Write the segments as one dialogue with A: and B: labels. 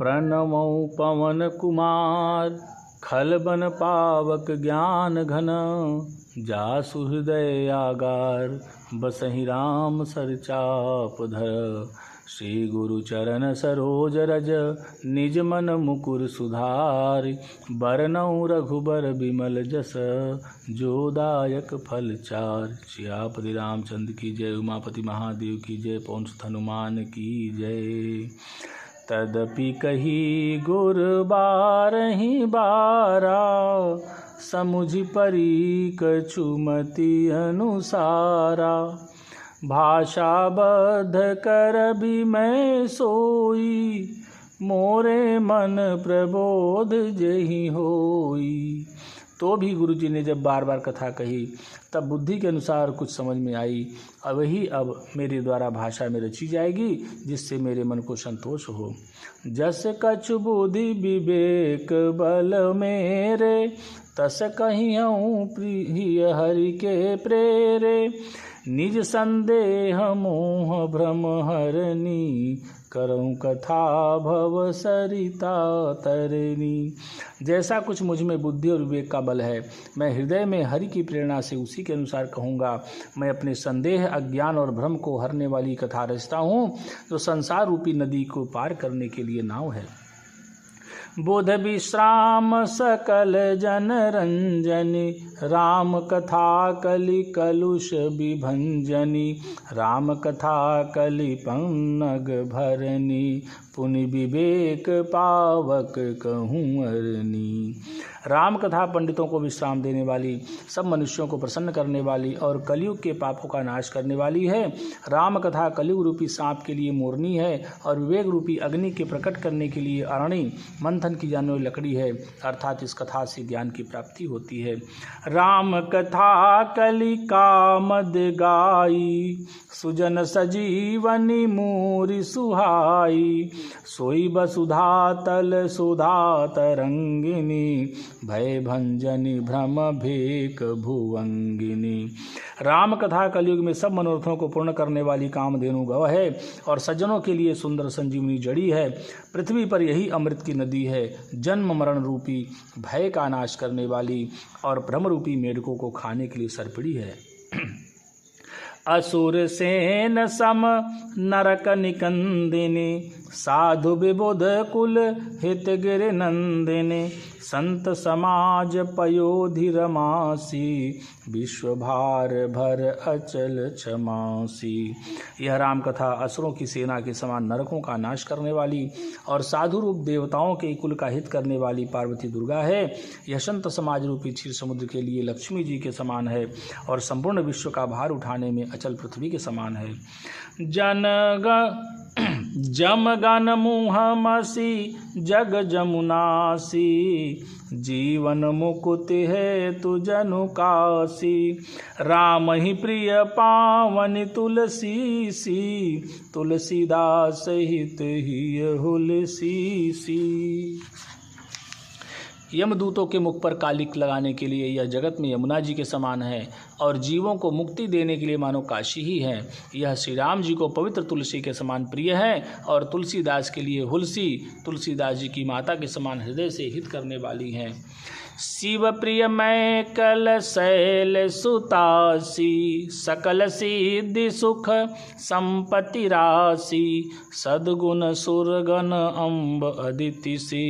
A: प्रणमौ पवन कुमार खलबन पावक ज्ञान घन। जासु हृदय आगार बसहि राम सर चाप धर। श्री गुरु चरण सरोज रज निज मन मुकुर सुधार। बरनउँ रघुबर बिमल जस जो दायक फल चार। सियापति रामचंद्र की जय। उमापति महादेव की जय। पवन सुत हनुमान की जय। तदपि कही गुर बारहि बारा समुझि परी कछुमति अनुसारा। भाषा बद्ध कर भी मैं सोई मोरे मन प्रबोध जहि होई। तो भी गुरु जी ने जब बार बार कथा कही तब बुद्धि के अनुसार कुछ समझ में आई। अब वही अब मेरे द्वारा भाषा में रची जाएगी जिससे मेरे मन को संतोष हो। जस कछु बुद्धि विवेक बल मेरे तस कहियऊँ प्रिय हरि के प्रेरे। निज संदेह मोह भ्रम हरनी करऊँ कथा भव सरिता तरनी। जैसा कुछ मुझ में बुद्धि और विवेक का बल है मैं हृदय में हरि की प्रेरणा से उसी के अनुसार कहूँगा। मैं अपने संदेह अज्ञान और भ्रम को हरने वाली कथा रचता हूँ जो संसार रूपी नदी को पार करने के लिए नाव है। बुध विश्राम सकल जन रंजनी राम कथा कलि कलुष विभंजनी। राम कथा कलि पन्नग भरनी पुनि विवेक पावक कहूँ अरनी। राम कथा पंडितों को विश्राम देने वाली, सब मनुष्यों को प्रसन्न करने वाली और कलयुग के पापों का नाश करने वाली है। राम कथा कलयुग रूपी सांप के लिए मोरनी है और विवेक रूपी अग्नि के प्रकट करने के लिए अरणी मंथन की जाने वाली लकड़ी है। अर्थात इस कथा से ज्ञान की प्राप्ति होती है। राम कथा कलि कामद गाई सुजन सजीवनी मूरि सुहाई। सोई वसुधा तल सुधा तरंगिनी भय भंजनी भ्रम भेक भुवंगिनी। राम कथा कलयुग में सब मनोरथों को पूर्ण करने वाली कामधेनु गौ है और सज्जनों के लिए सुंदर संजीवनी जड़ी है। पृथ्वी पर यही अमृत की नदी है, जन्म मरण रूपी भय का नाश करने वाली और भ्रम रूपी मेढकों को खाने के लिए सर्पिणी है। असुर सेन सम नरक निकंदिनी साधु विबुध कुल हित गिर नंदिनी। संत समाज पयोधि रमासी विश्व भार भर अचल क्षमासी। यह राम कथा असुरों की सेना के समान नरकों का नाश करने वाली और साधु रूप देवताओं के कुल का हित करने वाली पार्वती दुर्गा है। यह संत समाज रूपी क्षीर समुद्र के लिए लक्ष्मी जी के समान है और संपूर्ण विश्व का भार उठाने में अचल पृथ्वी के समान है। जम गन मुहमसी जग जमुनासी जीवन मुकुति है तु जनु कासी। राम ही प्रिय पावन तुलसी सी तुलसीदास हित ही हुलसी सी। यमदूतों के मुख पर कालिक लगाने के लिए यह जगत में यमुना जी के समान है और जीवों को मुक्ति देने के लिए मानो काशी ही है। यह श्री राम जी को पवित्र तुलसी के समान प्रिय है और तुलसीदास के लिए हुलसी तुलसीदास जी की माता के समान हृदय से हित करने वाली है। शिव प्रिय मैं कल शैल सुतासी सकल सिद्धि सुख संपत्ति राशि। सद्गुण सुरगण अम्ब अदिति सी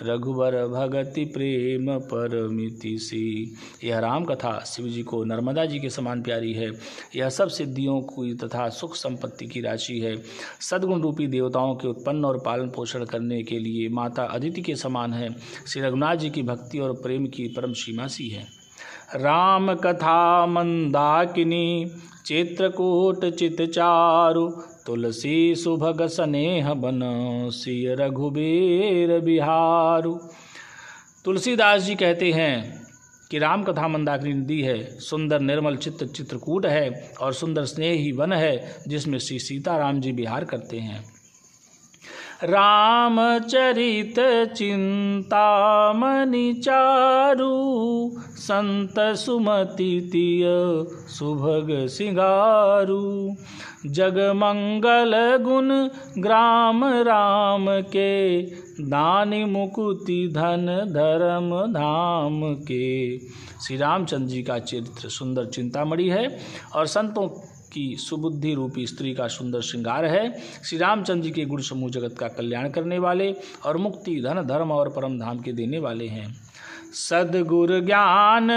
A: रघुवर भगति प्रेम परमिति सी। यह राम कथा शिव जी को नर्मदा जी के समान प्यारी है। यह सब सिद्धियों की तथा सुख संपत्ति की राशि है। सद्गुण रूपी देवताओं के उत्पन्न और पालन पोषण करने के लिए माता अदिति के समान है। श्री रघुनाथ जी की भक्ति और प्रेम की परम सीमा सी है। राम कथा मंदाकिनी चित्रकूट चित चारु तुलसी सुभग स्नेह बन सिय रघुबीर बिहारु। तुलसीदास जी कहते हैं कि राम कथा मंदाकिनी नदी है, सुंदर निर्मल चित्त चित्रकूट है और सुंदर स्नेही वन है जिसमें श्री सीताराम जी विहार करते हैं। रामचरित चिंतामणि चारु संत सुमति तिय सुभग सिंगारू। जग मंगल गुण ग्राम राम के दानी मुकुति धन धर्म धाम के। श्री रामचंद्र जी का चरित्र सुंदर चिंतामणि है और संतों की सुबुद्धि रूपी स्त्री का सुंदर श्रृंगार है। श्री रामचंद्र जी के गुण समूह जगत का कल्याण करने वाले और मुक्ति धन धर्म और परम धाम के देने वाले हैं। सद्गुर ज्ञान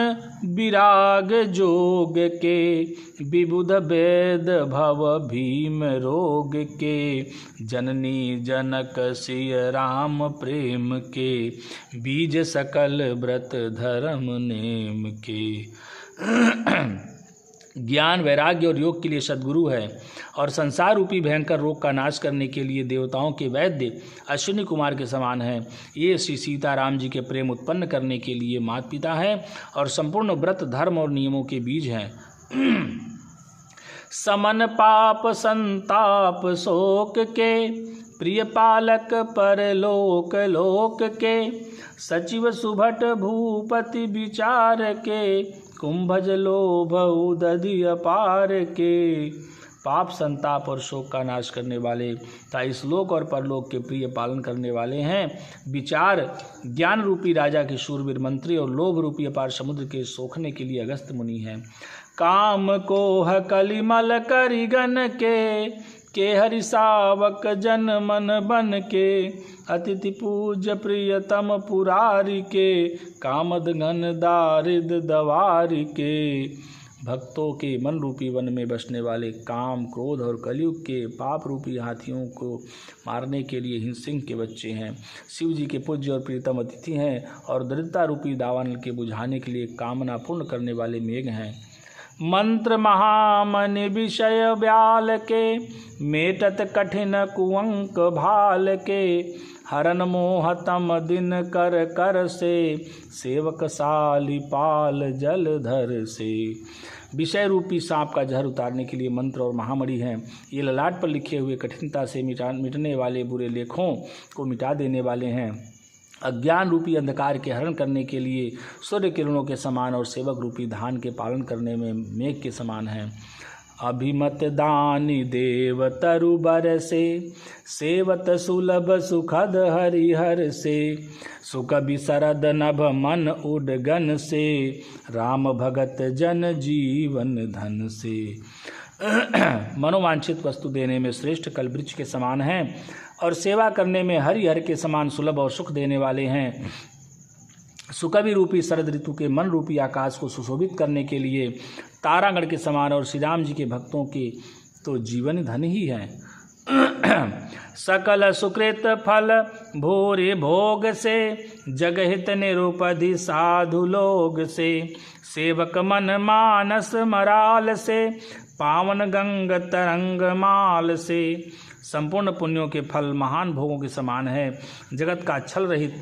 A: विराग जोग के, विबुध वेद भव भीम रोग के, जननी जनक सिय राम प्रेम के, बीज सकल व्रत धर्म नेम के। ज्ञान वैराग्य और योग के लिए सद्गुरु है और संसार रूपी भयंकर रोग का नाश करने के लिए देवताओं के वैद्य अश्विनी कुमार के समान है। ये श्री सीताराम जी के प्रेम उत्पन्न करने के लिए माता पिता है और संपूर्ण व्रत धर्म और नियमों के बीज हैं। समन पाप संताप शोक के, प्रिय पालक परलोक लोक के, सचिव सुभट भूपति विचार के, कुंभज लोभ उदधि अपार के। पाप संताप और शोक का नाश करने वाले तथा इस लोक और परलोक के प्रिय पालन करने वाले हैं। विचार ज्ञान रूपी राजा के शूरवीर मंत्री और लोभ रूपी अपार समुद्र के सोखने के लिए अगस्त्य मुनि हैं। काम कोह कलिमल करिगन के हरि सावक जन मन बन के, अतिथि पूज्य प्रियतम पुरारी के, कामद घन दारिद दवारी के। भक्तों के मन रूपी वन में बसने वाले काम क्रोध और कलयुग के पाप रूपी हाथियों को मारने के लिए हिंसिंह के बच्चे हैं। शिव जी के पूज्य और प्रियतम अतिथि हैं और दरिद्रता रूपी दावानल के बुझाने के लिए कामना पूर्ण करने वाले मेघ हैं। मंत्र महामनि विषय ब्याल के, मेटत कठिन कुअंक भाल के, हरन मोहतम दिन कर कर से, सेवक साली पाल जलधर से। विषय रूपी सांप का जहर उतारने के लिए मंत्र और महामणि हैं। ये ललाट पर लिखे हुए कठिनता से मिटने वाले बुरे लेखों को मिटा देने वाले हैं। अज्ञान रूपी अंधकार के हरण करने के लिए सूर्य किरणों के समान और सेवक रूपी धान के पालन करने में मेघ के समान हैं। अभिमत दानी देव तरु बर से, सेवत सुलभ सुखद हरिहर से, सुख बिसरद नभ मन उडगन से, राम भगत जन जीवन धन से। मनोवांछित वस्तु देने में श्रेष्ठ कलवृक्ष के समान हैं और सेवा करने में हरिहर के समान सुलभ और सुख देने वाले हैं। सुकवि रूपी शरद ऋतु के मन रूपी आकाश को सुशोभित करने के लिए तारागण के समान और श्री राम जी के भक्तों के तो जीवन धन ही है। सकल सुकृत फल भोरे भोग से, जगहित निरुपधि साधु लोग से, सेवक मन मानस मराल से, पावन गंग तरंग माल से। संपूर्ण पुण्यों के फल महान भोगों के समान है। जगत का छल रहित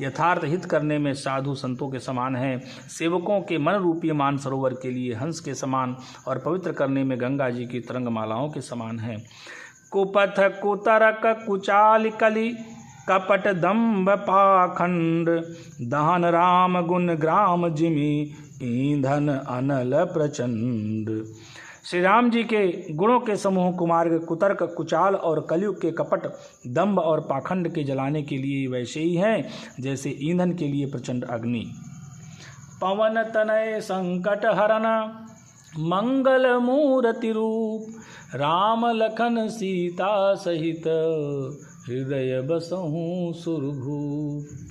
A: यथार्थ हित करने में साधु संतों के समान है। सेवकों के मन रूपी मान सरोवर के लिए हंस के समान और पवित्र करने में गंगा जी की तरंग मालाओं के समान है। कुपथ कुतरक कुचाल कली, कपट दंभ पाखंड, दहन राम गुण ग्राम जिमी, ईंधन अनल प्रचंड। श्री राम जी के गुणों के समूह कुमार्ग, कुतर्क, कुचाल और कलयुग के कपट, दंभ और पाखंड के जलाने के लिए वैसे ही हैं जैसे ईंधन के लिए प्रचंड अग्नि। पवन तनय संकट हरन, मंगल मूर्ति रूप, राम लखन सीता सहित, हृदय बसहु सुरभूप।